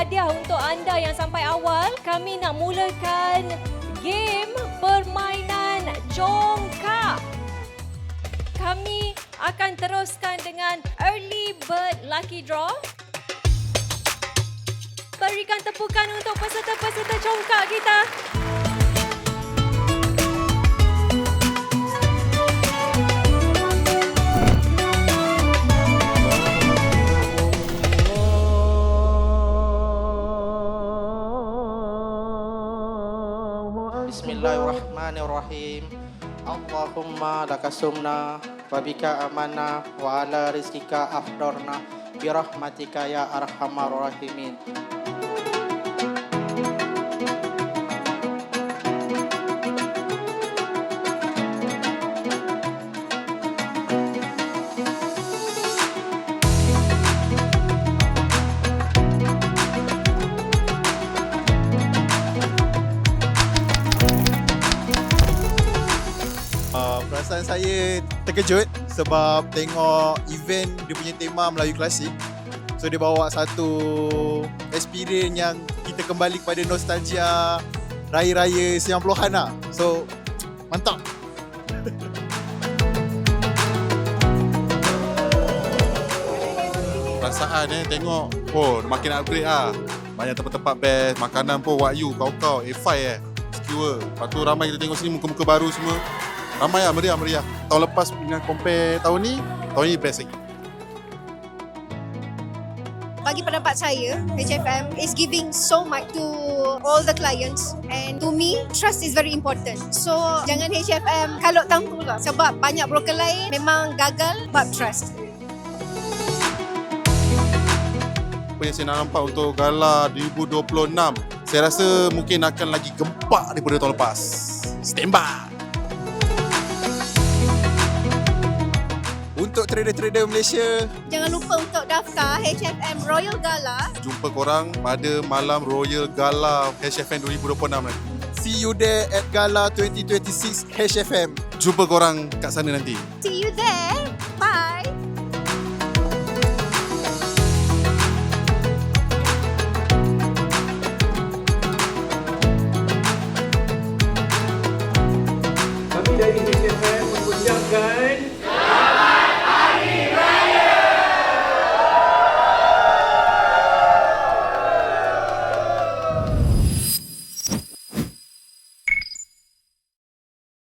hadiah untuk anda yang sampai awal. Kami nak mulakan game permainan congkak. Kami akan teruskan dengan early bird lucky draw. Berikan tepukan untuk peserta-peserta congkak kita. Bismillahirrahmanirrahim. Allahumma lakasumna wa bika amanna wa ala rizkika afdorna birahmatika ya arhamar rahimin. Perasaan saya terkejut sebab tengok event dia punya tema Melayu Klasik. So dia bawa satu experience yang kita kembali kepada nostalgia raya-raya 90-an lah. So mantap. Perasaan tengok makin upgrade lah. Banyak tempat-tempat best, makanan pun Wagyu, kau-kau, A5 skewer. Lepas tu ramai kita tengok sini muka-muka baru semua. Ramai lah, meriah. Tahun lepas dengan compare tahun ni best lagi. Bagi pendapat saya, HFM is giving so much to all the clients, and to me, trust is very important. So, jangan HFM kalau tangguh lah. Sebab banyak broker lain memang gagal bab trust. Apa yang saya nak nampak untuk Gala 2026, saya rasa mungkin akan lagi gempak daripada tahun lepas. Stand by! Untuk trader-trader Malaysia, Jangan lupa untuk daftar HFM Royal Gala. Jumpa korang pada malam Royal Gala HFM 2026 nanti. see you there at Gala 2026 HFM. Jumpa korang kat sana nanti. See you there. Bye.